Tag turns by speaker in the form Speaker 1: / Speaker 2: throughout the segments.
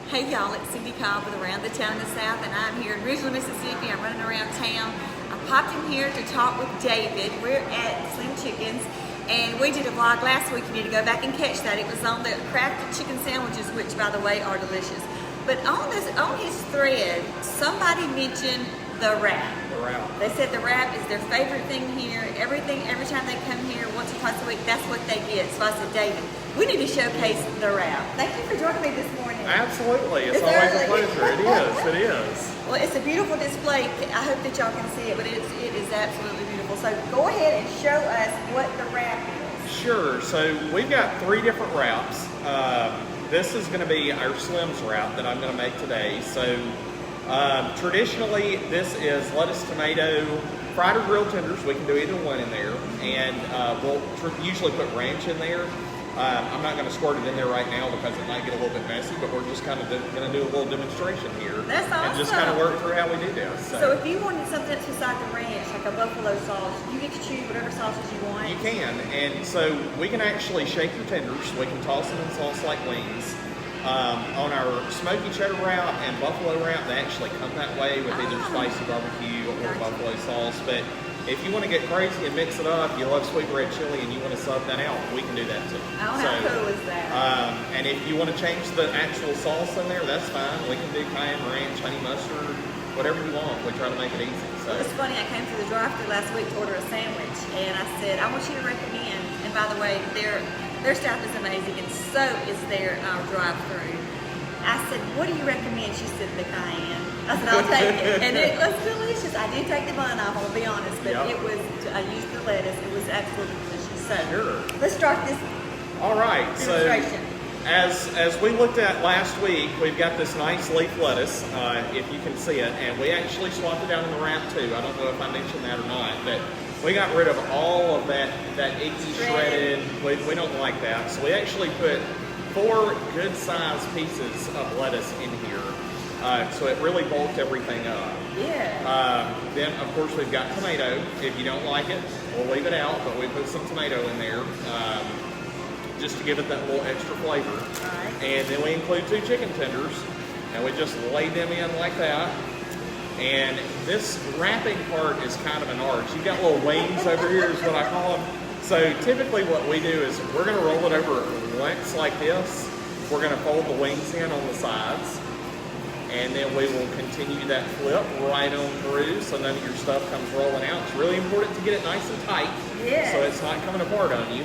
Speaker 1: Hey y'all, it's Cindy Cobb with Around the Town in the South, and I'm here in Ridgeland, Mississippi. I'm running around town. I popped in here to talk with David. We're at Slim Chickens, and we did a vlog last week. You need to go back and catch that. It was on the crafted chicken sandwiches, which, by the way, are delicious. But on his thread, somebody mentioned the wrap.
Speaker 2: The wrap.
Speaker 1: They said the wrap is their favorite thing here. Every time they come here, once or twice a week, that's what they get. So I said, David, we need to showcase the wrap. Thank you for joining me this morning.
Speaker 2: Absolutely. It's always a pleasure. It is. It is.
Speaker 1: Well, it's a beautiful display. I hope that y'all can see it, but it is absolutely beautiful. So go ahead and show us what the wrap is.
Speaker 2: Sure. So we've got 3 different wraps. This is going to be our Slim's wrap that I'm going to make today. So traditionally, this is lettuce, tomato, fried or grilled tenders. We can do either one in there. And we'll usually put ranch in there. I'm not going to squirt it in there right now because it might get a little bit messy, but we're just kind of going to do a little demonstration here.
Speaker 1: That's awesome.
Speaker 2: And just kind of work through how we do this.
Speaker 1: So if you wanted something that's beside the ranch, like a buffalo sauce, you get to choose whatever sauces you want.
Speaker 2: You can. And so we can actually shake your tenders. We can toss them in sauce like wings. On our smoky cheddar wrap and buffalo wrap, they actually come that way with either spicy barbecue or buffalo sauce. But if you want to get crazy and mix it up, you love sweet red chili and you want to sub that out, we can do that too.
Speaker 1: Oh, how cool is that?
Speaker 2: And if you want to change the actual sauce in there, that's fine. We can do cayenne ranch, honey mustard, whatever you want. We try to make it easy. So
Speaker 1: it's funny, I came through the drive-thru last week to order a sandwich, and I said, I want you to recommend, and by the way, their staff is amazing, and so is their drive-thru. I said, what do you recommend? She said, the cayenne. I said, I'll take it. And it was delicious. I did take the bun off, I'll be honest, but it was, I used the lettuce. It was absolutely delicious. So let's start this demonstration.
Speaker 2: So as we looked at last week, we've got this nice leaf lettuce, if you can see it, and we actually swapped it out in the wrap too. I don't know if I mentioned that or not, but we got rid of all of that icky shredded. We don't like that. So we actually put 4 good-sized pieces of lettuce in here. So it really bulked everything up.
Speaker 1: Yeah.
Speaker 2: Then, of course, we've got tomato. If you don't like it, we'll leave it out, but we put some tomato in there just to give it that little extra flavor.
Speaker 1: All right.
Speaker 2: And then we include 2 chicken tenders, and we just lay them in like that. And this wrapping part is kind of an art. You've got little wings over here is what I call them. So typically what we do is we're going to roll it over once like this. We're going to fold the wings in on the sides. And then we will continue that flip right on through so none of your stuff comes rolling out. It's really important to get it nice and tight so it's not coming apart on you.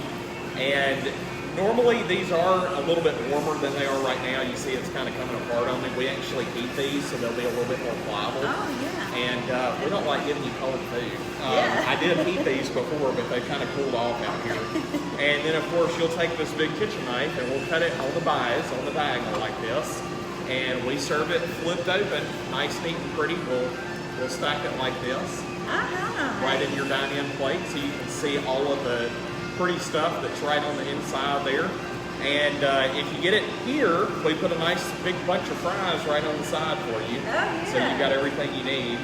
Speaker 2: And normally these are a little bit warmer than they are right now. You see it's kind of coming apart on me. We actually heat these so they'll be a little bit more pliable.
Speaker 1: Oh, yeah.
Speaker 2: And we don't like giving you cold food. I did heat these before, but they kind of cooled off out here. And then, of course, you'll take this big kitchen knife and we'll cut it on the diagonal like this. And we serve it flipped open, nice, neat, and pretty. We'll stack it like this, right in your dine-in plate, so you can see all of the pretty stuff that's right on the inside there. And if you get it here, we put a nice big bunch of fries right on the side for you.
Speaker 1: Oh, yeah.
Speaker 2: So you've got everything you need.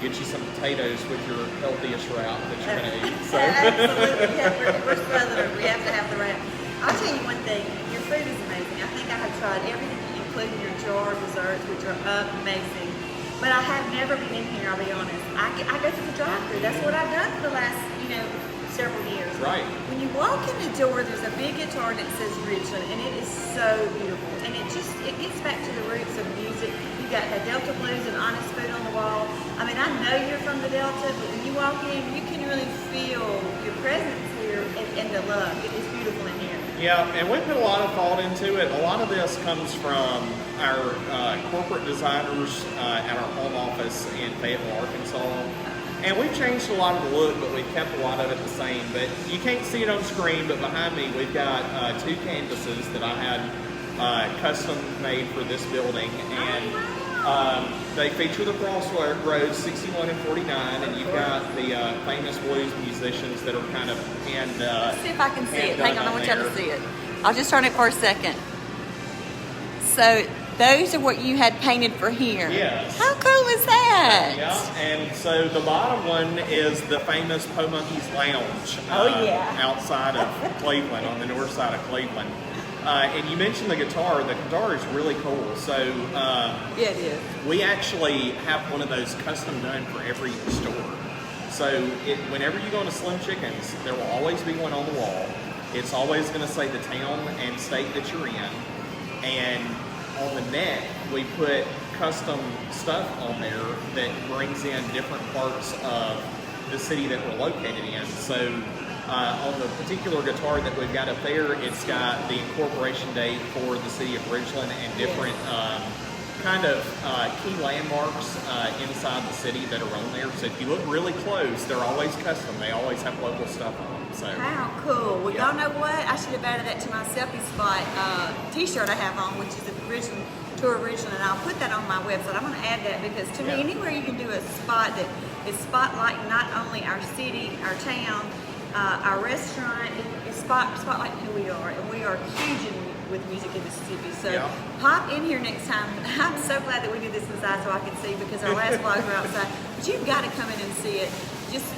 Speaker 2: Get you some potatoes with your healthiest wrap that you're going to eat. So.
Speaker 1: Absolutely. We're Southern. We have to have the wrap. I'll tell you one thing. Your food is amazing. I think I have tried everything, including your jar desserts, which are amazing. But I have never been in here, I'll be honest. I go to the drive-thru. That's what I've done for the last, several years.
Speaker 2: Right.
Speaker 1: When you walk in the door, there's a big guitar that says Ridgeland, and it is so beautiful. And it gets back to the roots of music. You got the Delta Blues and Honest Food on the wall. I mean, I know you're from the Delta, but when you walk in, you can really feel your presence here and the love. It is beautiful in here.
Speaker 2: Yeah, and we put a lot of thought into it. A lot of this comes from our corporate designers at our home office in Fayetteville, Arkansas. And we've changed a lot of the look, but we've kept a lot of it the same. But you can't see it on screen, but behind me we've got 2 canvases that I had custom made for this building. And they feature the crossroads 61 and 49, and you've got the famous blues musicians that are kind of
Speaker 1: Let's see if I can see it. Hang on, I want y'all to see it. I'll just turn it for a second. So those are what you had painted for here.
Speaker 2: Yes.
Speaker 1: How cool is that?
Speaker 2: Yeah, and so the bottom one is the famous Po Monkey's Lounge.
Speaker 1: Oh, yeah.
Speaker 2: Outside of Cleveland, on the north side of Cleveland. And you mentioned the guitar. The guitar is really cool. So
Speaker 1: Yeah, it is.
Speaker 2: we actually have one of those custom done for every store. So whenever you go into Slim Chickens, there will always be one on the wall. It's always going to say the town and state that you're in. And on the neck, we put custom stuff on there that brings in different parts of the city that we're located in. So on the particular guitar that we've got up there, it's got the incorporation date for the city of Ridgeland and different kind of key landmarks inside the city that are on there. So if you look really close, they're always custom. They always have local stuff on them. So
Speaker 1: How cool. Well, y'all know what? I should have added that to my selfie spot t-shirt I have on, which is the Tour Original, and I'll put that on my website. I'm going to add that because to me, anywhere you can do a spot that is spotlighting not only our city, our town, our restaurant, it's spotlighting who we are, and we are huge with music in Mississippi. So pop in here next time. I'm so glad that we did this inside so I can see, because our last vlogs were outside. But you've got to come in and see it.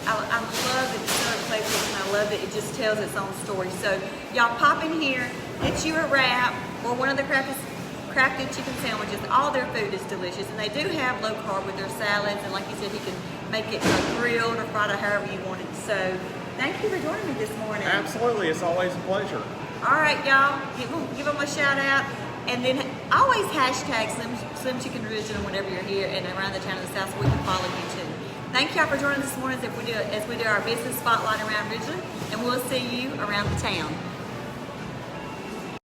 Speaker 1: I love that it's so playful, and I love that it just tells its own story. So y'all pop in here, get you a wrap or one of the crafted chicken sandwiches. All their food is delicious, and they do have low carb with their salads, and like you said, you can make it grilled or fried or however you want it. So thank you for joining me this morning.
Speaker 2: absolutely, it's always a pleasure.
Speaker 1: All right, y'all, give them a shout out, and then always hashtag Slim Chicken Ridgeland whenever you're here and around the town of the South, so we can follow you too. Thank y'all for joining us this morning as we do our business spotlight around Ridgeland, and we'll see you around the town.